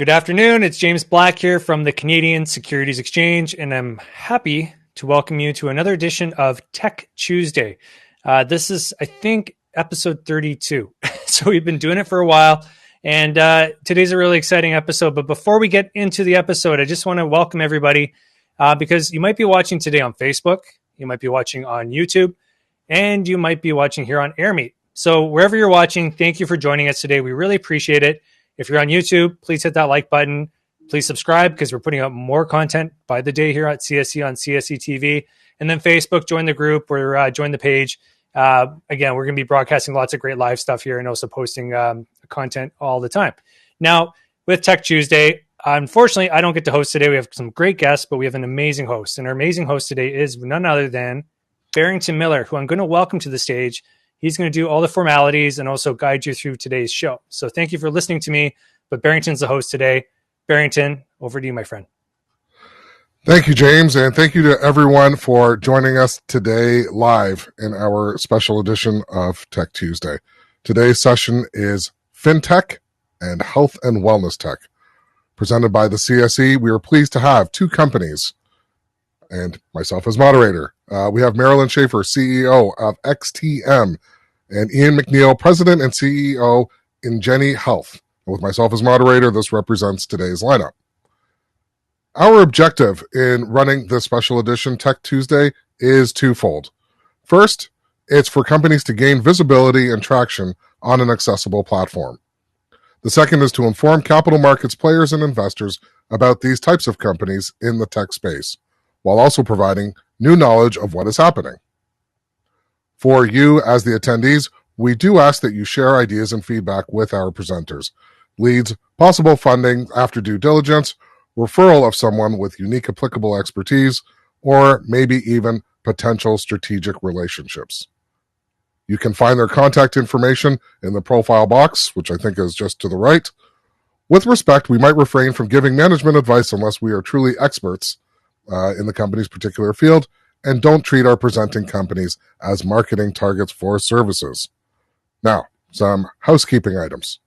Good afternoon. It's James Black here from the Canadian Securities Exchange, and I'm happy to welcome you to another edition of Tech Tuesday. This is, I think, episode 32. So we've been doing it for a while, and today's a really exciting episode. But before we get into the episode, I just want to welcome everybody because you might be watching today on Facebook, you might be watching on YouTube, and you might be watching here on AirMeet. So wherever you're watching, thank you for joining us today. We really appreciate it. If you're on YouTube, please hit that like button. Please subscribe because we're putting out more content by the day here at CSE on CSE TV. And then Facebook, join the group or join the page. Again, we're going to be broadcasting lots of great live stuff here and also posting content all the time. Now, with Tech Tuesday, unfortunately, I don't get to host today. We have some great guests, but we have an amazing host. And our amazing host today is none other than Barrington Miller, who I'm going to welcome to the stage. He's going to do all the formalities and also guide you through today's show. So thank you for listening to me, but Barrington's the host today. Barrington, over to you, my friend. Thank you, James, and thank you to everyone for joining us today live in our special edition of Tech Tuesday. Today's session is FinTech and Health and Wellness Tech. Presented by the CSE, we are pleased to have two companies and myself as moderator. We have Marilyn Shafer, CEO of XTM, and Ian Mcneil, President and CEO, Ingeni Health. And with myself as moderator, this represents today's lineup. Our objective in running this special edition Tech Tuesday is twofold. First, it's for companies to gain visibility and traction on an accessible platform. The second is to inform capital markets players and investors about these types of companies in the tech space, while also providing new knowledge of what is happening. For you as the attendees, we do ask that you share ideas and feedback with our presenters. Leads, possible funding after due diligence, referral of someone with unique applicable expertise, or maybe even potential strategic relationships. You can find their contact information in the profile box, which I think is just to the right. With respect, we might refrain from giving management advice unless we are truly experts in the company's particular field, and don't treat our presenting companies as marketing targets for services. Now, some housekeeping items.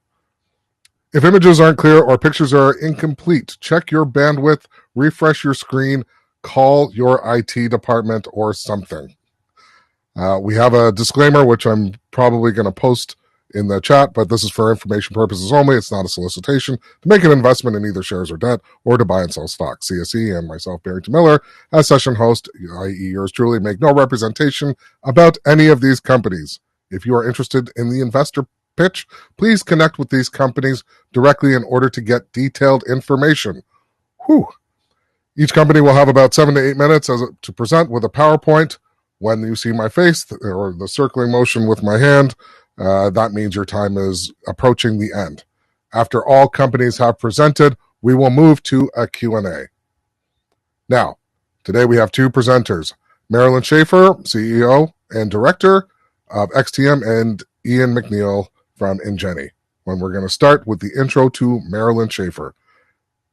If images aren't clear or pictures are incomplete, check your bandwidth, refresh your screen, call your IT department or something. We have a disclaimer, which I'm probably going to post in the chat, but this is for information purposes only. It's not a solicitation to make an investment in either shares or debt or to buy and sell stock. CSE and myself, Barrington Miller, as session host, i.e. yours truly, make no representation about any of these companies. If you are interested in the investor pitch, please connect with these companies directly in order to get detailed information. Whew. Each company will have about 7 to 8 minutes to present with a PowerPoint. When you see my face or the circling motion with my hand, that means your time is approaching the end. After all companies have presented, we will move to a Q&A. Now, today we have two presenters, Marilyn Shafer, CEO and Director of XTM, and Ian Mcneil from Ingeni. When we're going to start with the intro to Marilyn Shafer.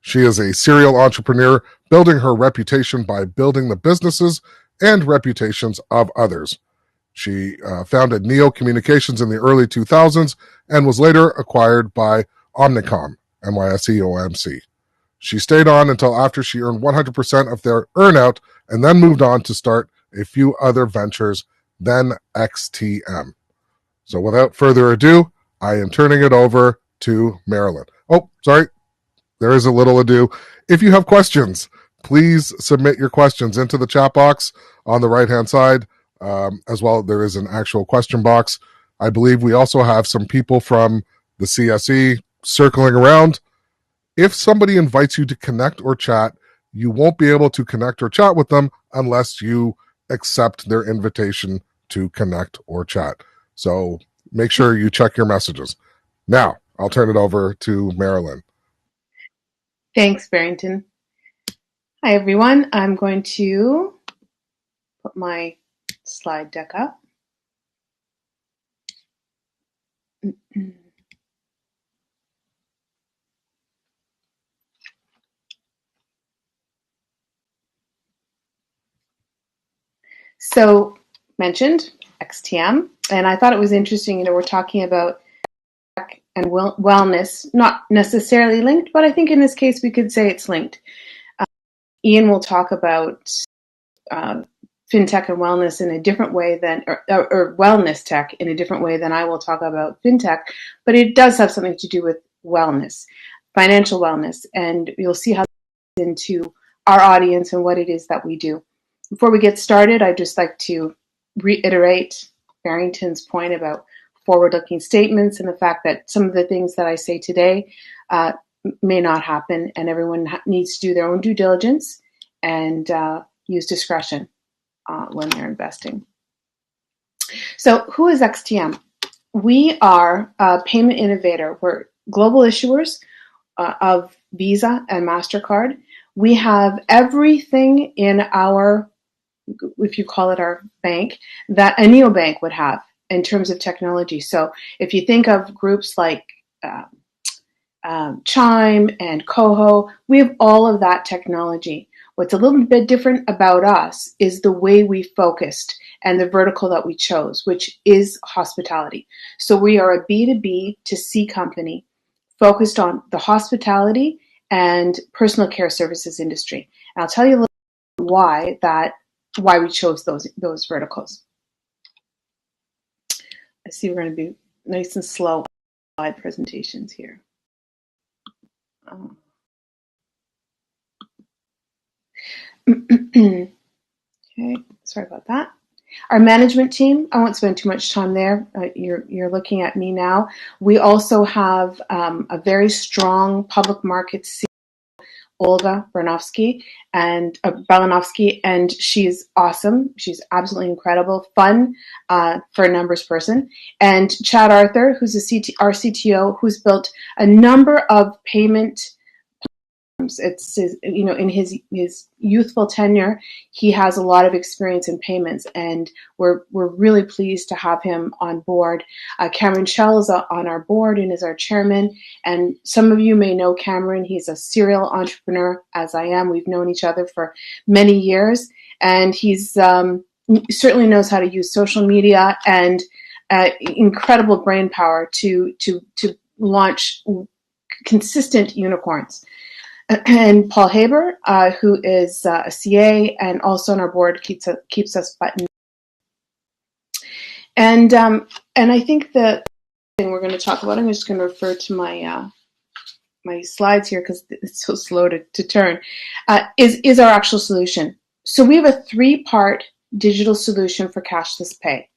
She is a serial entrepreneur, building her reputation by building the businesses and reputations of others. She founded Neo Communications in the early 2000s and was later acquired by Omnicom, MYSEOMC. She stayed on until after she earned 100% of their earnout and then moved on to start a few other ventures, then XTM. So without further ado, I am turning it over to Marilyn. Oh, sorry. There is a little ado. If you have questions, please submit your questions into the chat box on the right-hand side. As well, there is an actual question box. I believe we also have some people from the CSE circling around. If somebody invites you to connect or chat, you won't be able to connect or chat with them unless you accept their invitation to connect or chat. So make sure you check your messages. Now, I'll turn it over to Marilyn. Thanks, Barrington. Hi, everyone. I'm going to put my slide deck up. So, mentioned XTM, and I thought it was interesting, we're talking about tech and Wellness, not necessarily linked, but I think in this case we could say it's linked. Ian will talk about FinTech and Wellness in a different way than, or Wellness Tech in a different way than I will talk about FinTech, but it does have something to do with wellness, financial wellness, and you'll see how it fits into our audience and what it is that we do. Before we get started, I'd just like to reiterate Barrington's point about forward-looking statements and the fact that some of the things that I say today may not happen, and everyone needs to do their own due diligence and use discretion when they're investing. So who is XTM? We are a payment innovator. We're global issuers of Visa and MasterCard. We have everything in our, if you call it our bank, that a neobank would have in terms of technology. So if you think of groups like Chime and Coho, we have all of that technology. What's a little bit different about us is the way we focused and the vertical that we chose, which is hospitality. So we are a B2B to C company focused on the hospitality and personal care services industry. And I'll tell you a little bit why we chose those verticals. I see we're going to be nice and slow slide presentations here. Okay, sorry about that. Our management team, I won't spend too much time there. You're looking at me now. We also have a very strong public markets CEO, Olga Balanovsky, and she's awesome. She's absolutely incredible, fun for a numbers person. And Chad Arthur, who's our CTO, who's built a number of payment. It's in his youthful tenure, he has a lot of experience in payments, and we're really pleased to have him on board. Cameron Schell is on our board and is our chairman, and some of you may know Cameron. He's a serial entrepreneur, as I am. We've known each other for many years, and he's certainly knows how to use social media and incredible brain power to launch consistent unicorns. And Paul Haber, who is a CA and also on our board, keeps us buttoned. And I think the thing we're going to talk about, I'm just going to refer to my my slides here because it's so slow to turn, is our actual solution. So we have a 3-part digital solution for cashless pay.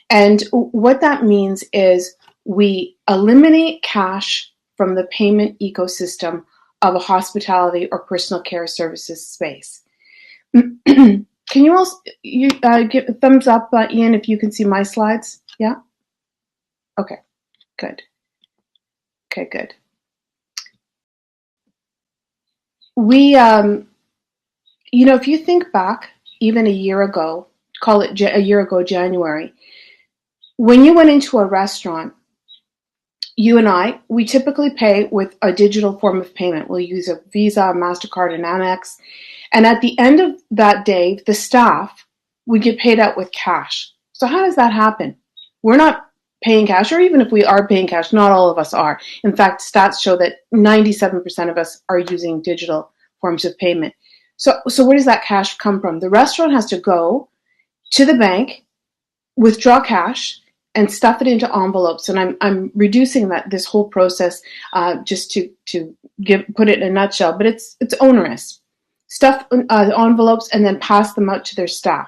And what that means is we eliminate cash from the payment ecosystem of a hospitality or personal care services space. Can you also give a thumbs up, Ian, if you can see my slides? Yeah? Okay, good. Okay, good. We, if you think back even a year ago, call it a year ago, January, when you went into a restaurant, you and we typically pay with a digital form of payment. We'll use a Visa, MasterCard, and Amex. And at the end of that day, the staff would get paid out with cash. So how does that happen? We're not paying cash, or even if we are paying cash, not all of us are. In fact, stats show that 97% of us are using digital forms of payment. So where does that cash come from? The restaurant has to go to the bank, withdraw cash, and stuff it into envelopes. And I'm reducing this whole process just to put it in a nutshell, but it's onerous. Stuff envelopes and then pass them out to their staff.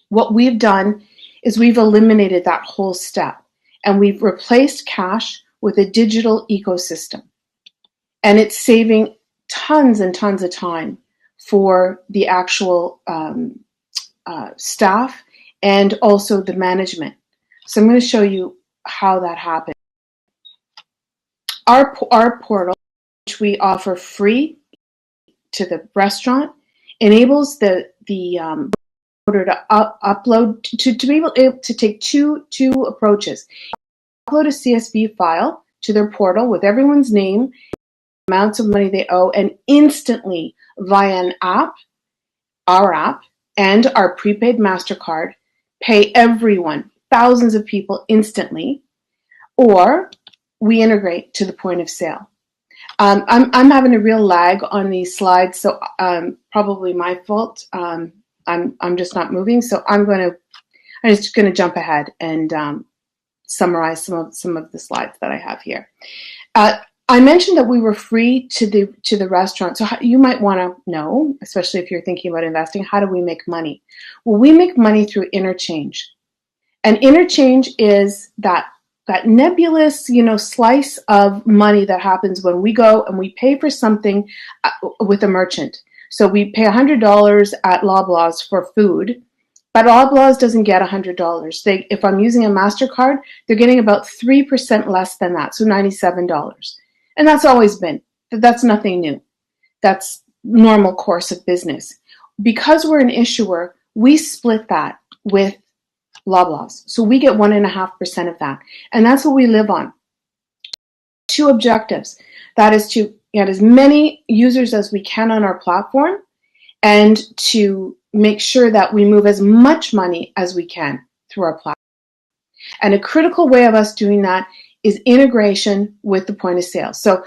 What we've done is we've eliminated that whole step, and we've replaced cash with a digital ecosystem. And it's saving tons and tons of time for the actual staff and also the management. So I'm going to show you how that happens. Our portal, which we offer free to the restaurant, enables the order to upload to be able to take two approaches. Upload a CSV file to their portal with everyone's name, amounts of money they owe, and instantly via an app, our app, and our prepaid MasterCard, pay everyone, thousands of people instantly. Or we integrate to the point of sale. I'm having a real lag on these slides, so probably my fault. I'm just not moving, so I'm just going to jump ahead and summarize some of the slides that I have here. I mentioned that we were free to the restaurant, so you might want to know, especially if you're thinking about investing, how do we make money? Well, we make money through interchange, and interchange is that nebulous, slice of money that happens when we go and we pay for something with a merchant. So we pay $100 at Loblaws for food, but Loblaws doesn't get $100. If I'm using a MasterCard, they're getting about 3% less than that, so $97. And that's always been. That's nothing new. That's normal course of business. Because we're an issuer, we split that with Loblaws. So we get 1.5% of that. And that's what we live on. Two objectives. That is to get as many users as we can on our platform and to make sure that we move as much money as we can through our platform. And a critical way of us doing that is integration with the point of sale. So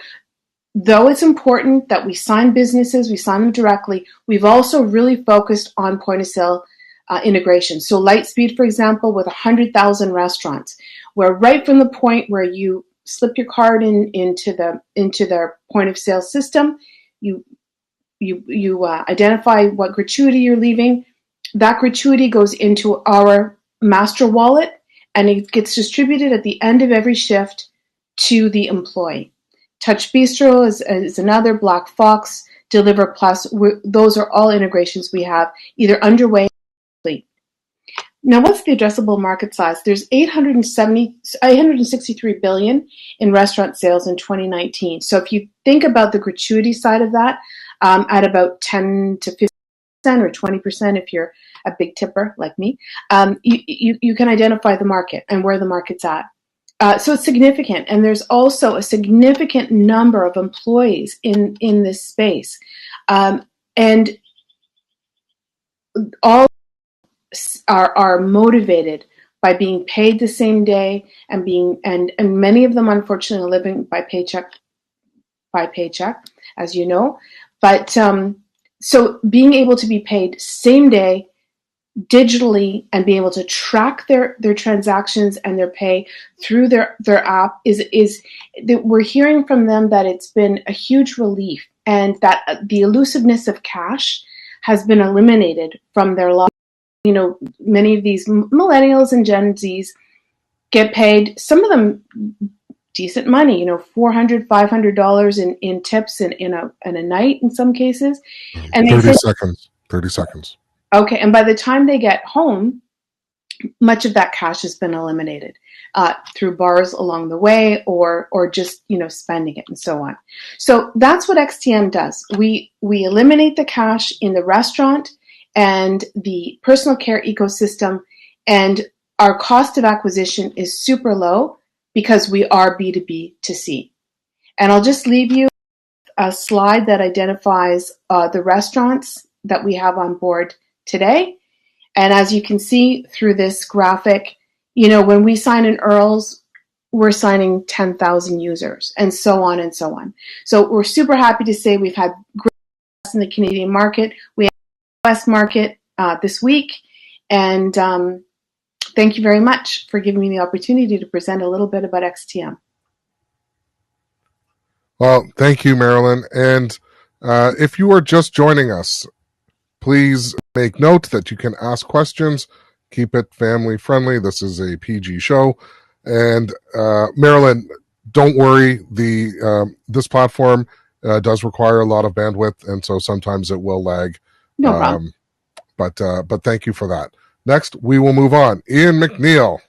though it's important that we sign businesses, we sign them directly, we've also really focused on point of sale integration. So Lightspeed, for example, with 100,000 restaurants, where right from the point where you slip your card into their point of sale system, you identify what gratuity you're leaving. That gratuity goes into our master wallet, and it gets distributed at the end of every shift to the employee. Touch Bistro is another, Black Fox, Deliver Plus. Those are all integrations we have either underway or complete. Now, what's the addressable market size? There's 863 billion in restaurant sales in 2019. So if you think about the gratuity side of that, at about 10 to 15% or 20% if you're a big tipper like me, you can identify the market and where the market's at. So it's significant, and there's also a significant number of employees in this space, and all are motivated by being paid the same day and many of them unfortunately are living by paycheck, as you know. But so being able to be paid same day digitally and being able to track their transactions and their pay through their app is that we're hearing from them that it's been a huge relief, and that the elusiveness of cash has been eliminated from their lives. Many of these millennials and Gen Zs get paid, some of them decent money, $400, $500 in tips in a night in some cases. And 30 seconds. Okay, and by the time they get home, much of that cash has been eliminated through bars along the way, or just spending it and so on. So that's what XTM does. We eliminate the cash in the restaurant and the personal care ecosystem, and our cost of acquisition is super low because we are B2B to C. And I'll just leave you a slide that identifies the restaurants that we have on board today. And as you can see through this graphic, when we sign in Earls, we're signing 10,000 users, and so on and so on. So we're super happy to say we've had great success in the Canadian market. We have the US market this week. And thank you very much for giving me the opportunity to present a little bit about XTM. Well, thank you, Marilyn. And if you are just joining us, please make note that you can ask questions. Keep it family friendly. This is a PG show. And Marilyn, don't worry. This platform does require a lot of bandwidth, and so sometimes it will lag. No problem. But thank you for that. Next, we will move on. Ian Mcneil.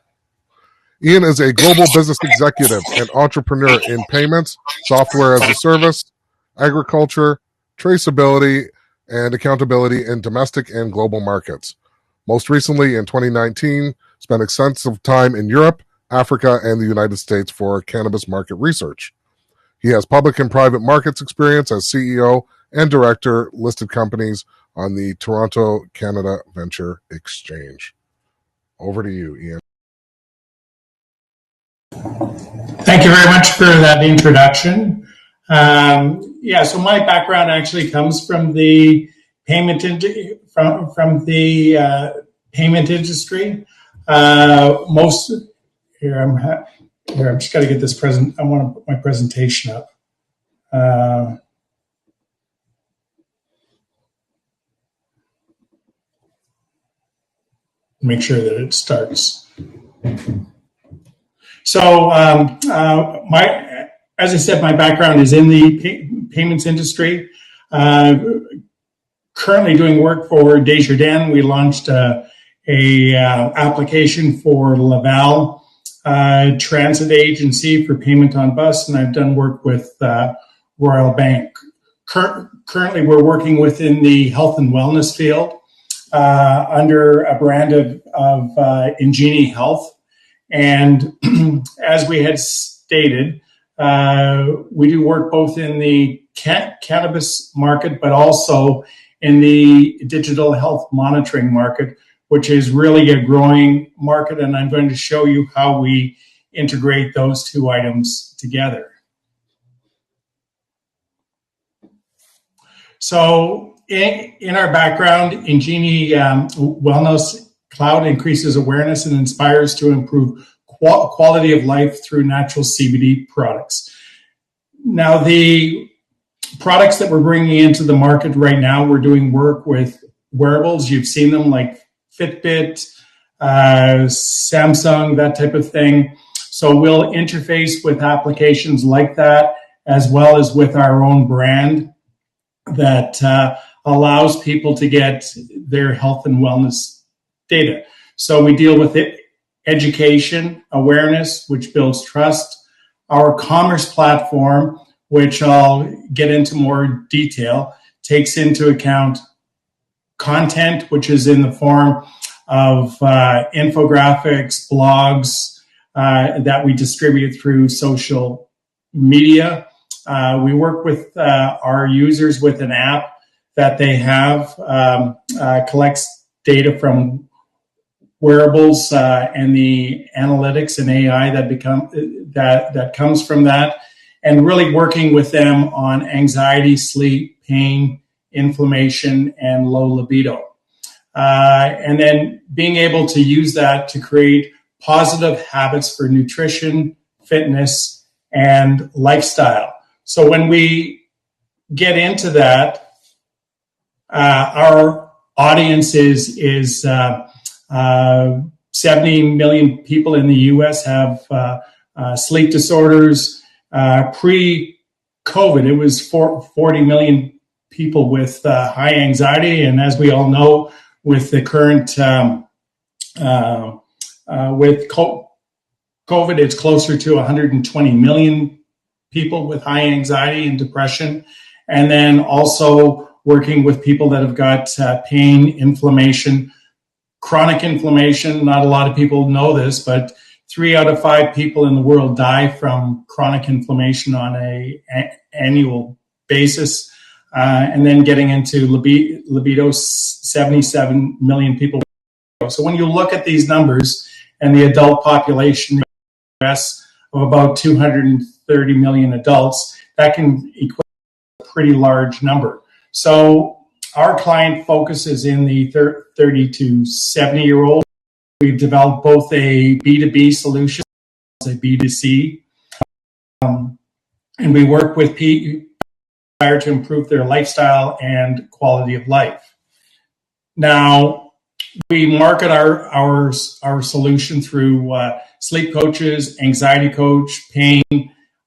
Ian is a global business executive and entrepreneur in payments, software as a service, agriculture, traceability, and accountability in domestic and global markets. Most recently, in 2019, spent extensive time in Europe, Africa, and the United States for cannabis market research. He has public and private markets experience as CEO and director listed companies on the Toronto, Canada Venture Exchange. Over to you, Ian. Thank you very much for that introduction. So my background actually comes from the payment payment industry. I'm just got to get this I want to put my presentation up. Make sure that it starts. So, as I said, my background is in the payments industry. Currently doing work for Desjardins. We launched a application for Laval Transit Agency for payment on bus, and I've done work with Royal Bank. Currently, we're working within the health and wellness field under a brand of Ingeni Health. And as we had stated, we do work both in the cannabis market, but also in the digital health monitoring market, which is really a growing market. And I'm going to show you how we integrate those two items together. So in our background, Ingeni Wellness Cloud increases awareness and inspires to improve quality of life through natural CBD products. Now, the products that we're bringing into the market right now, we're doing work with wearables. You've seen them like Fitbit, Samsung, that type of thing. So we'll interface with applications like that, as well as with our own brand that allows people to get their health and wellness data. So we deal with it, education, awareness, which builds trust. Our commerce platform, which I'll get into more detail, takes into account content, which is in the form of infographics, blogs that we distribute through social media. We work with our users with an app that they have, collects data from wearables and the analytics and AI that comes from that, and really working with them on anxiety, sleep, pain, inflammation, and low libido. And then being able to use that to create positive habits for nutrition, fitness, and lifestyle. So when we get into that, our audience is 70 million people in the U.S. have sleep disorders. Pre-COVID, it was 40 million people with high anxiety, and as we all know, with the current with COVID, it's closer to 120 million people with high anxiety and depression, and then also working with people that have got pain, inflammation, chronic inflammation. Not a lot of people know this, but 3 out of 5 people in the world die from chronic inflammation on an annual basis. And then getting into libido, 77 million people. So when you look at these numbers and the adult population in the US of about 230 million adults, that can equate to a pretty large number. So our client focus is in the 30 to 70-year-old. We've developed both a B2B solution as a B2C. And we work with people to improve their lifestyle and quality of life. Now, we market our solution through sleep coaches, anxiety coach, pain,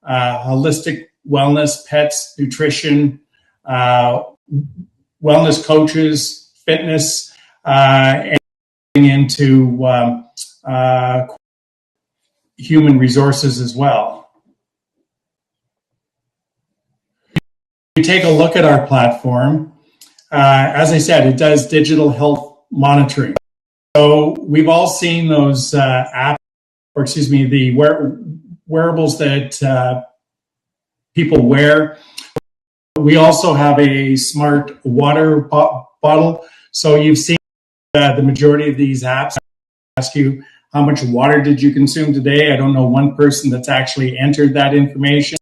holistic wellness, pets, nutrition, wellness coaches, fitness, and into human resources as well. We take a look at our platform. As I said, it does digital health monitoring. So we've all seen those apps, the wearables that people wear. We also have a smart water bottle. So you've seen the majority of these apps ask you how much water did you consume today? I don't know one person that's actually entered that information.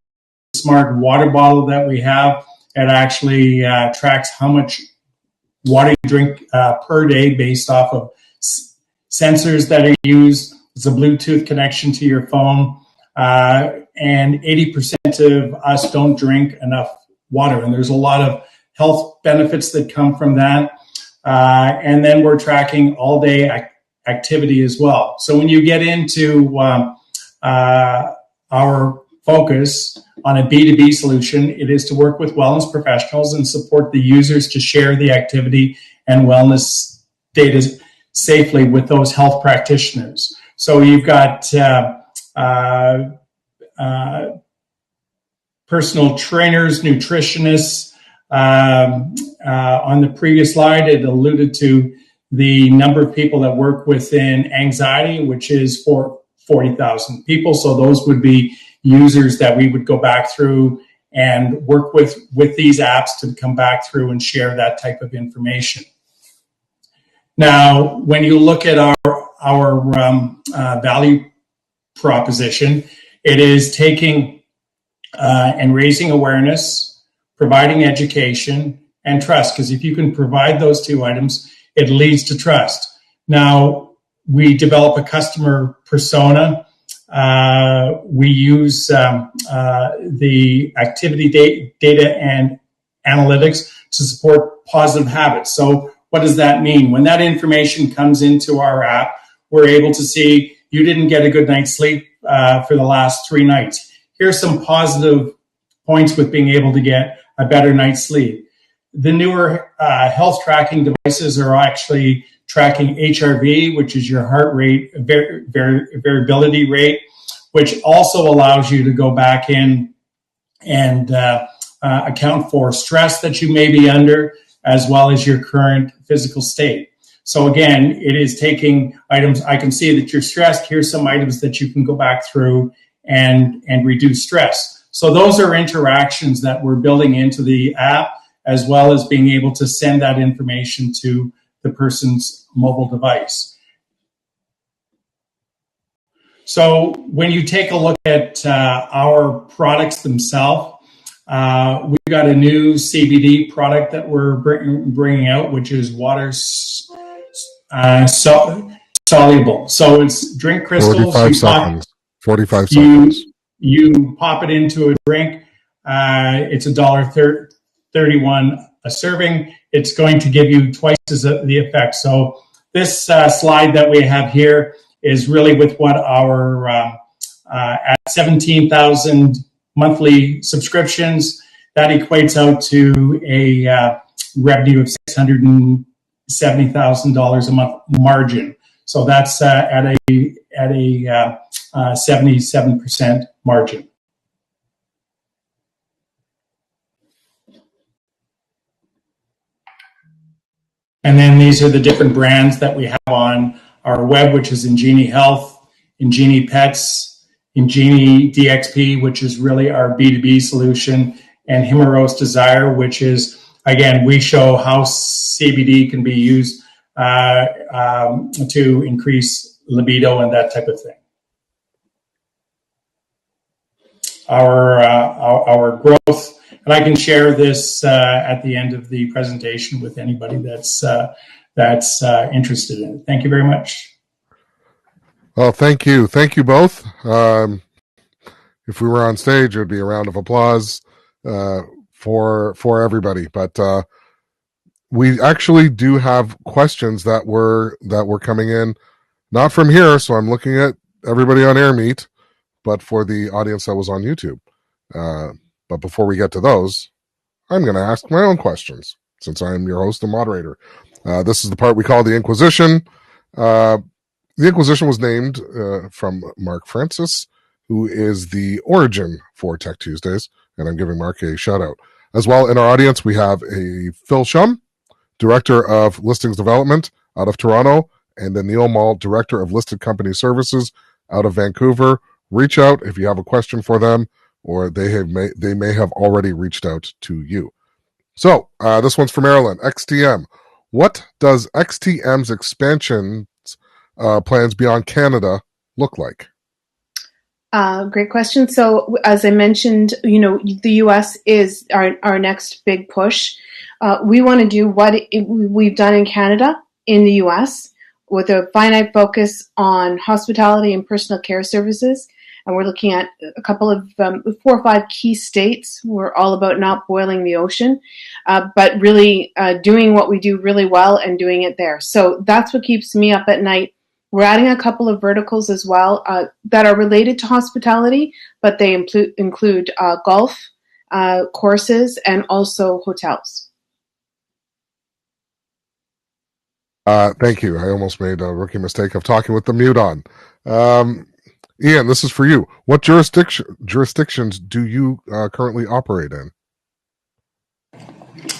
The smart water bottle that we have, it actually tracks how much water you drink per day based off of sensors that are used. It's a Bluetooth connection to your phone. And 80% of us don't drink enough water. And there's a lot of health benefits that come from that. And then we're tracking all day activity as well. So when you get into our focus on a B2B solution, it is to work with wellness professionals and support the users to share the activity and wellness data safely with those health practitioners. So you've got personal trainers, nutritionists. On the previous slide, it alluded to the number of people that work within anxiety, which is for 40,000 people. So those would be users that we would go back through and work with these apps to come back through and share that type of information. Now, when you look at our value proposition, it is taking and raising awareness, providing education, and trust. Because if you can provide those two items, it leads to trust. Now, we develop a customer persona. We use the activity data and analytics to support positive habits. So what does that mean? When that information comes into our app, we're able to see you didn't get a good night's sleep for the last 3 nights. Here's some positive points with being able to get a better night's sleep. The newer health tracking devices are actually tracking HRV, which is your heart rate variability rate, which also allows you to go back in and account for stress that you may be under, as well as your current physical state. So again, it is taking items. I can see that you're stressed. Here's some items that you can go back through and reduce stress. So those are interactions that we're building into the app, as well as being able to send that information to the person's mobile device. So when you take a look at our products themselves, we've got a new CBD product that we're bringing out, which is water soluble. So it's drink crystals. 45 seconds. 45 seconds. You pop it into a drink. It's $1.31 a serving. It's going to give you twice as the effect. So this slide that we have here is really with what our at 17,000 monthly subscriptions, that equates out to a revenue of $670,000 a month margin. So that's at a 77% margin. And then these are the different brands that we have on our web, which is Ingeni Health, Ingeni Pets, Ingeni DXP, which is really our B2B solution, and Himeros Desire, which is, again, we show how CBD can be used to increase libido and that type of thing. Our growth, and I can share this at the end of the presentation with anybody that's interested in it. Thank you very much. Well, thank you both. If we were on stage, it would be a round of applause for everybody. But we actually do have questions that were coming in, not from here. So I'm looking at everybody on AirMeet, but for the audience that was on YouTube. But before we get to those, I'm going to ask my own questions since I'm your host and moderator. This is the part we call the Inquisition. The Inquisition was named from Mark Francis, who is the origin for Tech Tuesdays, and I'm giving Mark a shout out. As well, in our audience, we have a Phil Shum, Director of Listings Development out of Toronto, and a Neil Mall, Director of Listed Company Services out of Vancouver. Reach out if you have a question for them, or they may have already reached out to you. So this one's for Marilyn. XTM. What does XTM's expansions plans beyond Canada look like? Great question. So, as I mentioned, the U.S. is our next big push. We want to do what we've done in Canada in the U.S. with a finite focus on hospitality and personal care services. And we're looking at a couple of 4 or 5 key states. We're all about not boiling the ocean, but really doing what we do really well and doing it there. So that's what keeps me up at night. We're adding a couple of verticals as well that are related to hospitality, but they include golf, courses, and also hotels. Thank you. I almost made a rookie mistake of talking with the mute on. Ian, this is for you. What jurisdictions do you currently operate in?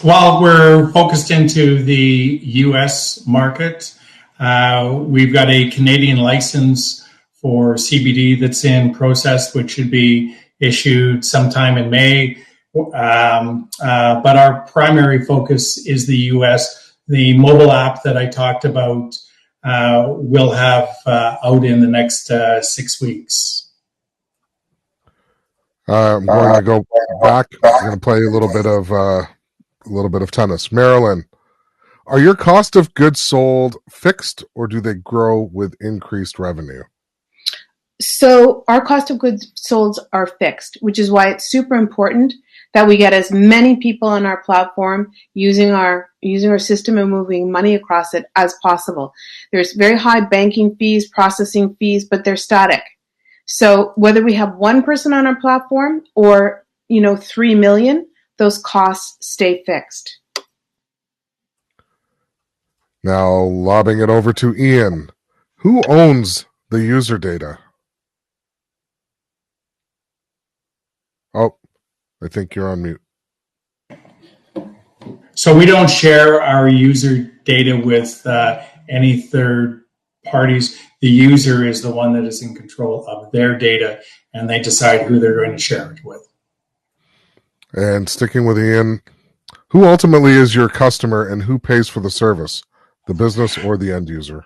Well, we're focused into the U.S. market. We've got a Canadian license for CBD that's in process, which should be issued sometime in May. But our primary focus is the U.S. The mobile app that I talked about will have out in the next 6 weeks. I'm going to go back. I'm going to play a little bit of tennis. Marilyn, are your cost of goods sold fixed, or do they grow with increased revenue? So our cost of goods sold are fixed, which is why it's super important that we get as many people on our platform using our system and moving money across it as possible. There's very high banking fees, processing fees, but they're static. So whether we have one person on our platform or 3 million, those costs stay fixed. Now, lobbing it over to Ian. Who owns the user data? Oh, I think you're on mute. So we don't share our user data with any third parties. The user is the one that is in control of their data, and they decide who they're going to share it with. And sticking with Ian, who ultimately is your customer and who pays for the service, the business or the end user?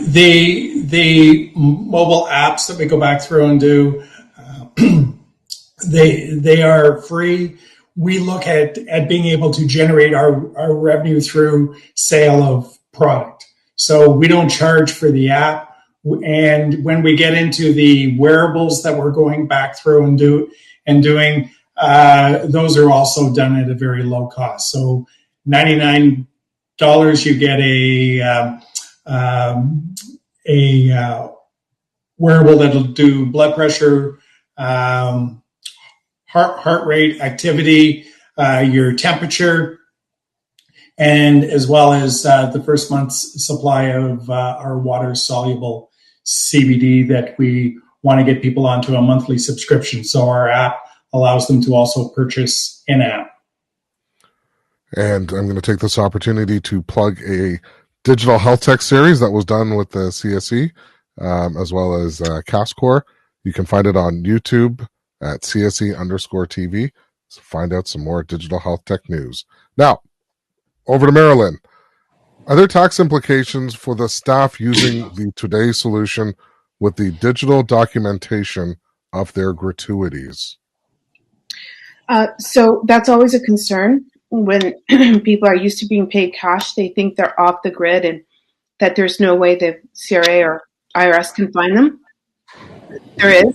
The mobile apps that we go back through and do, they are free. We look at being able to generate our revenue through sale of product. So we don't charge for the app. And when we get into the wearables that we're going back through and doing, those are also done at a very low cost. So $99, you get a wearable that'll do blood pressure, heart rate, activity, your temperature, and as well as the first month's supply of our water-soluble CBD that we want to get people onto a monthly subscription. So our app allows them to also purchase in-app. And I'm going to take this opportunity to plug a digital health tech series that was done with the CSE, as well as CastCore. You can find it on YouTube at CSE_TV. So find out some more digital health tech news. Now, over to Marilyn. Are there tax implications for the staff using the Today solution with the digital documentation of their gratuities? So that's always a concern. When people are used to being paid cash, they think they're off the grid and that there's no way the CRA or IRS can find them. There is.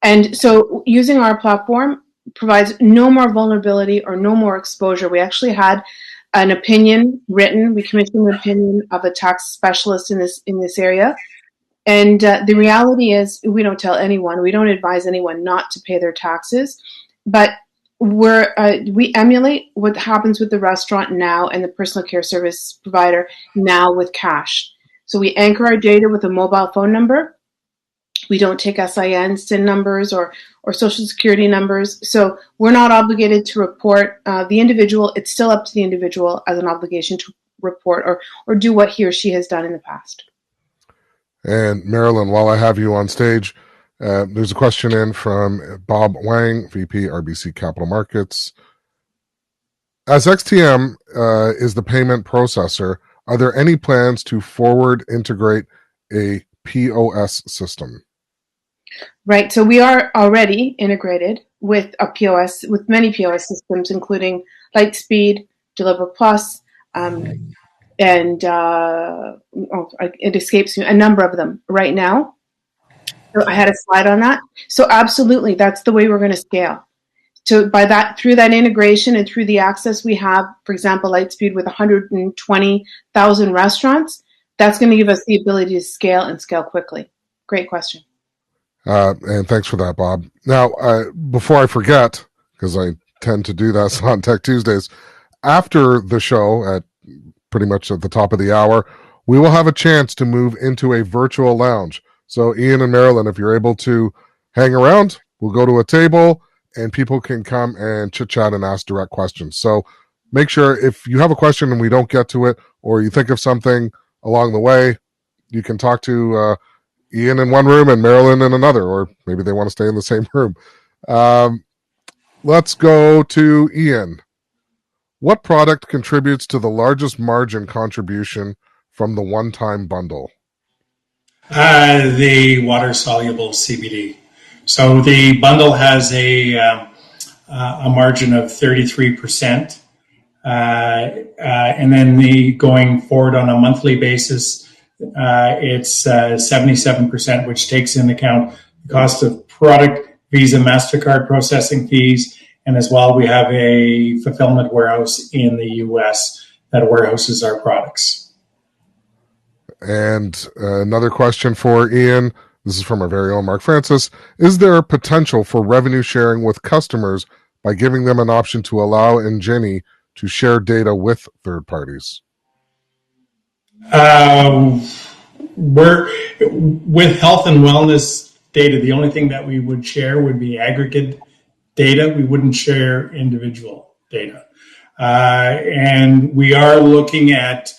And so using our platform provides no more vulnerability or no more exposure. We actually had an opinion written. We commissioned an opinion of a tax specialist in this area. And the reality is we don't tell anyone. We don't advise anyone not to pay their taxes. But we emulate what happens with the restaurant now and the personal care service provider now with cash. So we anchor our data with a mobile phone number. We don't take SIN, SIN numbers, or social security numbers. So we're not obligated to report the individual. It's still up to the individual as an obligation to report or do what he or she has done in the past. And Marilyn, while I have you on stage, there's a question in from Bob Wang, VP, RBC Capital Markets. As XTM is the payment processor, Are there any plans to forward integrate a POS system? Right. So we are already integrated with a POS, with many POS systems, including Lightspeed, Deliver Plus, and it escapes me, a number of them right now. So I had a slide on that. So absolutely, that's the way we're going to scale. So through that integration and through the access we have, for example, Lightspeed with 120,000 restaurants, that's going to give us the ability to scale and scale quickly. Great question. And thanks for that, Bob. Now, before I forget, because I tend to do that on Tech Tuesdays, after the show at pretty much at the top of the hour, we will have a chance to move into a virtual lounge. So Ian and Marilyn, if you're able to hang around, we'll go to a table and people can come and chit chat and ask direct questions. So make sure if you have a question and we don't get to it, or you think of something along the way, you can talk to Ian in one room and Marilyn in another, or maybe they want to stay in the same room. Let's go to Ian. What product contributes to the largest margin contribution from the one-time bundle? The water-soluble CBD. So the bundle has a margin of 33%. And then going forward on a monthly basis, it's 77%, which takes into account the cost of product, Visa, MasterCard processing fees, and as well we have a fulfillment warehouse in the U.S. that warehouses our products. And another question for Ian. This is from our very own Mark Francis. Is there a potential for revenue sharing with customers by giving them an option to allow Ingeni to share data with third parties? We're with health and wellness data. The only thing that we would share would be aggregate data. We wouldn't share individual data. And we are looking at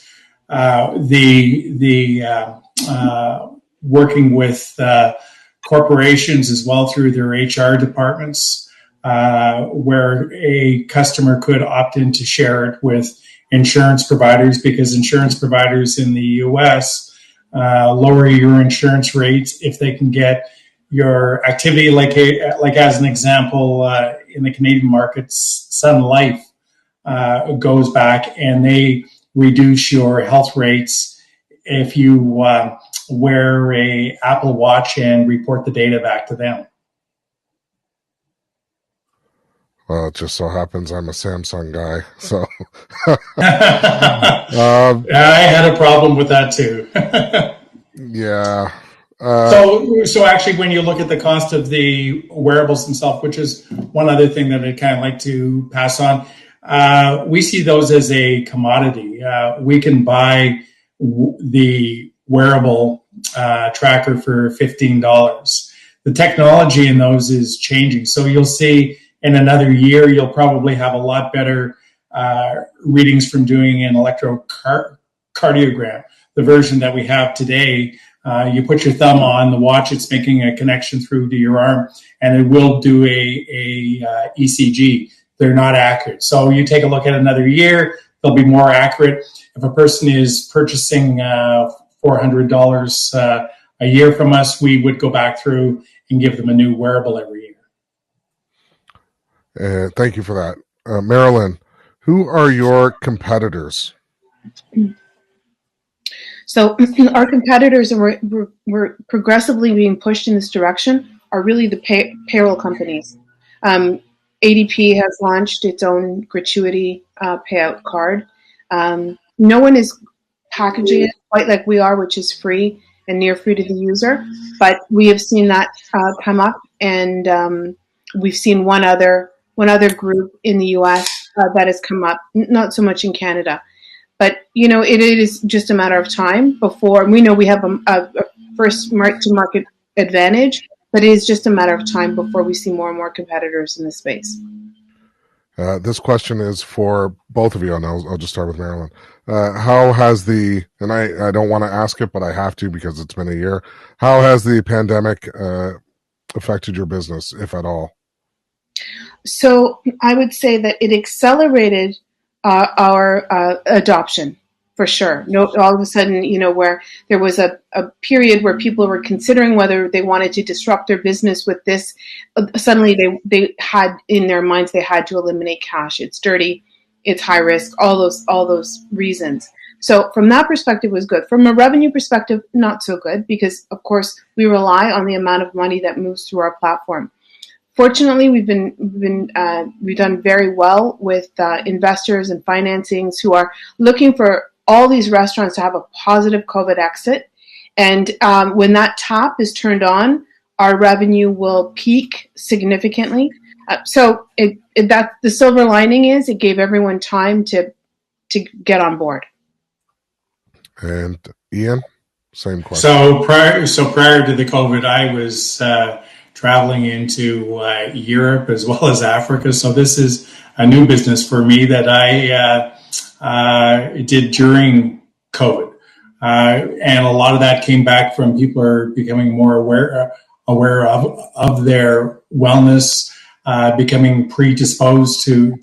working with corporations as well through their HR departments, where a customer could opt in to share it with insurance providers, because insurance providers in the U.S. Lower your insurance rates if they can get your activity, like as an example, in the Canadian markets, Sun Life goes back and they reduce your health rates if you wear a Apple Watch and report the data back to them. Well, it just so happens I'm a Samsung guy, so I had a problem with that too. Yeah. So actually, when you look at the cost of the wearables themselves, which is one other thing that I'd kind of like to pass on, we see those as a commodity. We can buy the wearable tracker for $15. The technology in those is changing. So you'll see in another year, you'll probably have a lot better readings from doing an electrocardiogram. The version that we have today, you put your thumb on the watch, it's making a connection through to your arm, and it will do a ECG. They're not accurate. So you take a look at another year, they'll be more accurate. If a person is purchasing $400 a year from us, we would go back through and give them a new wearable every year. Thank you for that. Marilyn, who are your competitors? So our competitors, and we're progressively being pushed in this direction, are really the payroll companies. ADP has launched its own gratuity payout card. No one is packaging it quite like we are, which is free and near free to the user. But we have seen that come up, and we've seen one other group in the U.S. That has come up, not so much in Canada. But, it is just a matter of time before we know we have a first market advantage, but it is just a matter of time before we see more and more competitors in the space. This question is for both of you, and I'll just start with Marilyn. How has and I don't want to ask it, but I have to because it's been a year, how has the pandemic affected your business, if at all? So I would say that it accelerated our adoption for sure. No, all of a sudden, where there was a period where people were considering whether they wanted to disrupt their business with this, suddenly they had in their minds they had to eliminate cash. It's dirty, it's high risk, all those reasons. So from that perspective, it was good. From a revenue perspective, not so good, because of course we rely on the amount of money that moves through our platform. Fortunately, we've done very well with investors and financings who are looking for all these restaurants to have a positive COVID exit. And when that tap is turned on, our revenue will peak significantly. So that the silver lining is it gave everyone time to get on board. And Ian, same question. So prior to the COVID, I was traveling into Europe as well as Africa. So this is a new business for me that I did during COVID. And a lot of that came back from people are becoming more aware of their wellness, becoming predisposed to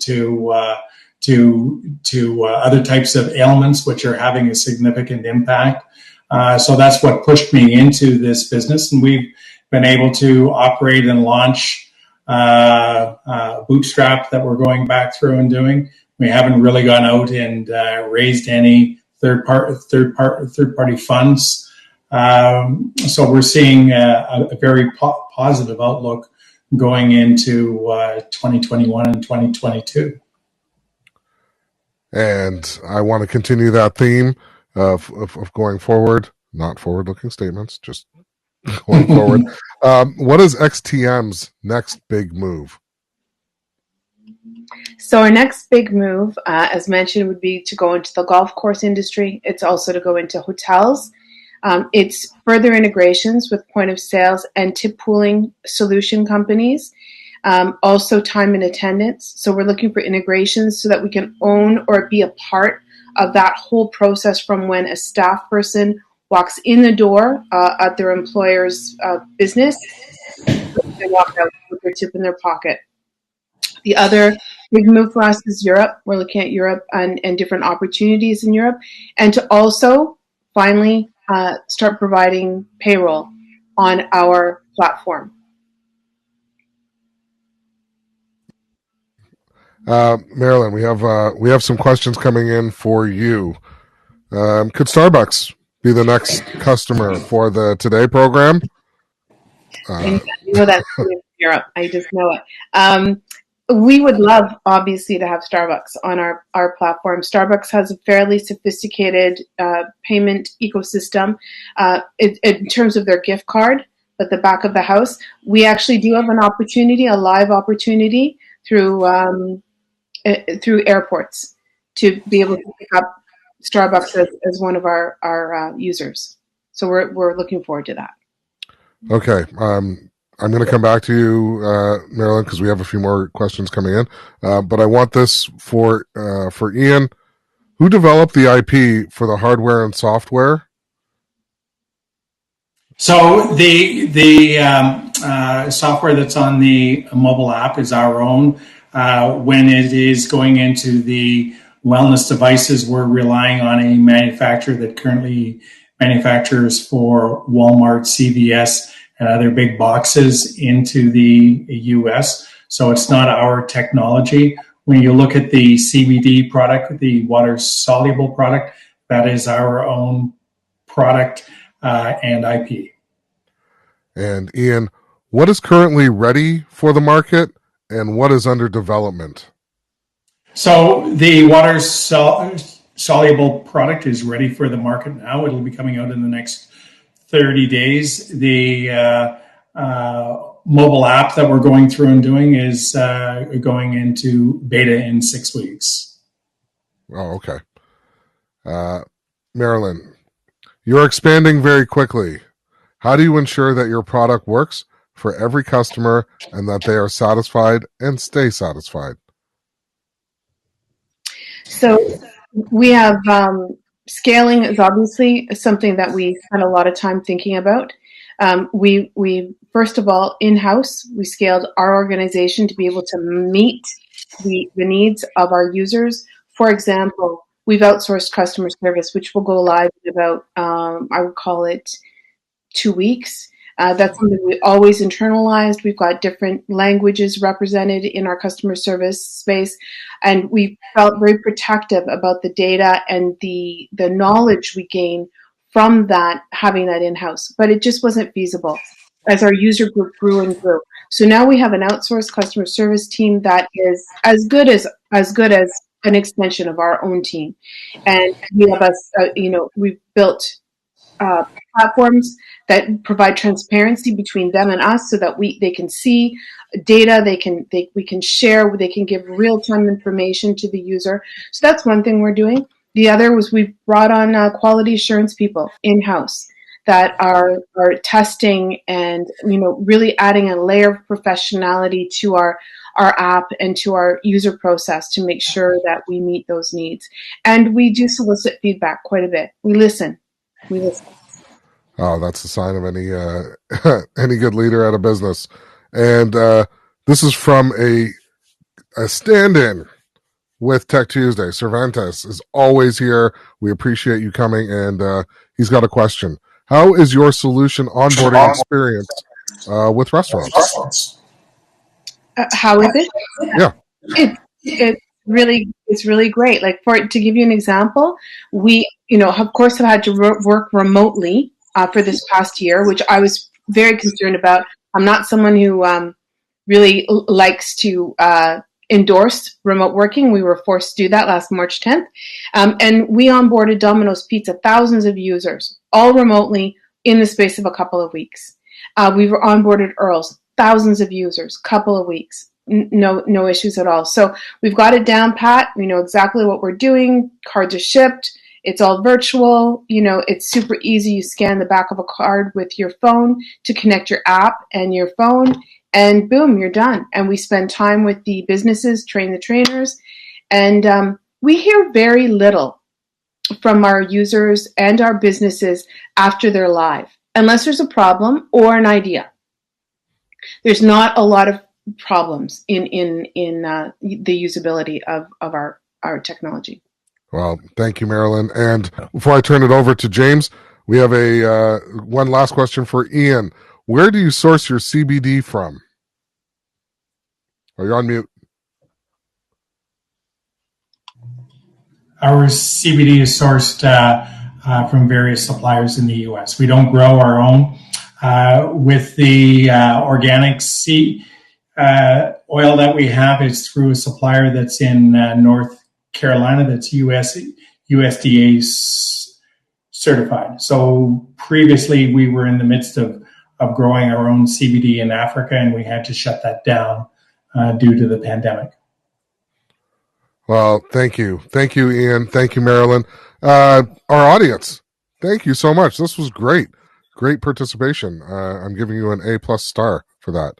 other types of ailments, which are having a significant impact. So that's what pushed me into this business. And we've been able to operate and launch bootstrap that we're going back through and doing. We haven't really gone out and raised any third party funds. So we're seeing a very positive outlook going into 2021 and 2022. And I want to continue that theme of going forward, not forward-looking statements, just going forward. What is XTM's next big move? So our next big move, as mentioned, would be to go into the golf course industry. It's also to go into hotels. It's further integrations with point of sales and tip pooling solution companies. Also time and attendance. So we're looking for integrations so that we can own or be a part of that whole process from when a staff person walks in the door at their employer's business, they walk out with their tip in their pocket. The other big move for us is Europe. We're looking at Europe and different opportunities in Europe, and to also finally start providing payroll on our platform. Marilyn, we have some questions coming in for you. Could Starbucks be the next customer for the Today program? And you know that's in Europe. I just know it. We would love, obviously, to have Starbucks on our platform. Starbucks has a fairly sophisticated payment ecosystem in terms of their gift card, at the back of the house. We actually do have an opportunity, a live opportunity through airports to be able to pick up Starbucks as one of our users. So we're looking forward to that. Okay. I'm going to come back to you, Marilyn, because we have a few more questions coming in. But I want this for Ian. Who developed the IP for the hardware and software? So the software that's on the mobile app is our own. When it is going into the wellness devices, we're relying on a manufacturer that currently manufactures for Walmart, CVS, and other big boxes into the US. So it's not our technology. When you look at the CBD product, the water soluble product, that is our own product and IP. And Ian, what is currently ready for the market and what is under development? So the water soluble product is ready for the market now. It'll be coming out in the next 30 days. The mobile app that we're going through and doing is going into beta in 6 weeks. Oh, okay. Marilyn, you're expanding very quickly. How do you ensure that your product works for every customer and that they are satisfied and stay satisfied? So we have scaling is obviously something that we spend a lot of time thinking about. We first of all, in-house, we scaled our organization to be able to meet the needs of our users. For example, we've outsourced customer service, which will go live in about, I would call it 2 weeks. That's something we always internalized. We've got different languages represented in our customer service space, and we felt very protective about the data and the knowledge we gain from that, having that in-house. But it just wasn't feasible as our user group grew and grew. So now we have an outsourced customer service team that is as good as an extension of our own team, and we have we've built platforms that provide transparency between them and us, so that they can see data, we can share, they can give real-time information to the user. So that's one thing we're doing. The other was we've brought on quality assurance people in-house that are testing and really adding a layer of professionality to our app and to our user process to make sure that we meet those needs. And we do solicit feedback quite a bit. We listen. Oh, that's the sign of any any good leader at a business. And this is from a stand-in with Tech Tuesday. Cervantes is always here. We appreciate you coming, and he's got a question. How is your solution onboarding experience with restaurants? How is it? Yeah. It's really great. Like, to give you an example, we, of course, have had to work remotely for this past year, which I was very concerned about. I'm not someone who really likes to endorse remote working. We were forced to do that last March 10th. And we onboarded Domino's Pizza, thousands of users, all remotely in the space of a couple of weeks. We've onboarded Earl's, thousands of users, couple of weeks. No issues at all. So we've got it down pat. We know exactly what we're doing. Cards are shipped. It's all virtual. It's super easy. You scan the back of a card with your phone to connect your app and your phone, and boom, you're done. And we spend time with the businesses, train the trainers, and we hear very little from our users and our businesses after they're live, unless there's a problem or an idea. There's not a lot of problems in the usability of our technology. Well, thank you, Marilyn. And before I turn it over to James, we have a one last question for Ian. Where do you source your CBD from? Oh, you're on mute. Our CBD is sourced from various suppliers in the U.S. We don't grow our own. With the organic oil that we have, is through a supplier that's in North Carolina that's USDA certified. So previously we were in the midst of growing our own CBD in Africa, and we had to shut that down due to the pandemic. Well, thank you. Thank you, Ian. Thank you, Marilyn. Our audience, thank you so much. This was great. Great participation. I'm giving you an A+ star for that.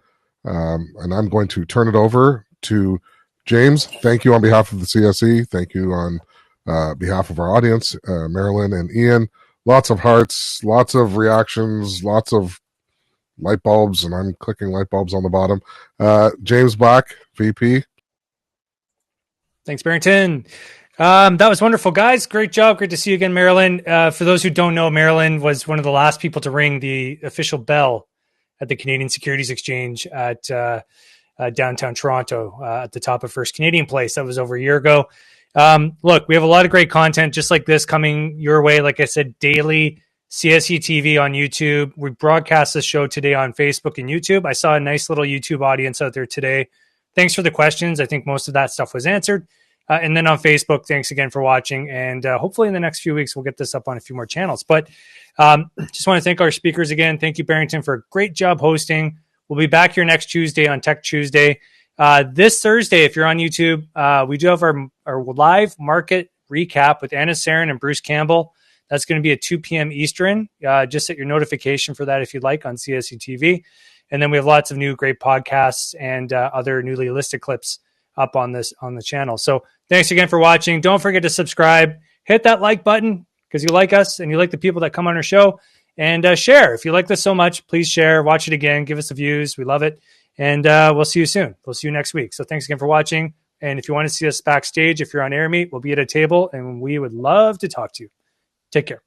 And I'm going to turn it over to James. Thank you on behalf of the CSE. Thank you on behalf of our audience, Marilyn and Ian. Lots of hearts, lots of reactions, lots of light bulbs, and I'm clicking light bulbs on the bottom. James Black, VP. Thanks, Barrington. That was wonderful, guys. Great job. Great to see you again, Marilyn. For those who don't know, Marilyn was one of the last people to ring the official bell at the Canadian Securities Exchange at downtown Toronto at the top of First Canadian Place. That was over a year ago. Look, we have a lot of great content just like this coming your way. Like I said, daily CSE TV on YouTube. We broadcast this show today on Facebook and YouTube. I saw a nice little YouTube audience out there today. Thanks for the questions. I think most of that stuff was answered. And then on Facebook, thanks again for watching. And hopefully in the next few weeks, we'll get this up on a few more channels. But just want to thank our speakers again. Thank you, Barrington, for a great job hosting. We'll be back here next Tuesday on Tech Tuesday. This Thursday, if you're on YouTube, we do have our live market recap with Anna Sarin and Bruce Campbell. That's going to be at 2 p.m. Eastern. Just set your notification for that if you'd like on CSE TV. And then we have lots of new great podcasts and other newly listed clips up on the channel. So thanks again for watching. Don't forget to subscribe. Hit that like button because you like us and you like the people that come on our show. And share. If you like this so much, please share. Watch it again. Give us the views. We love it. And we'll see you soon. We'll see you next week. So thanks again for watching. And if you want to see us backstage, if you're on AirMeet, we'll be at a table and we would love to talk to you. Take care.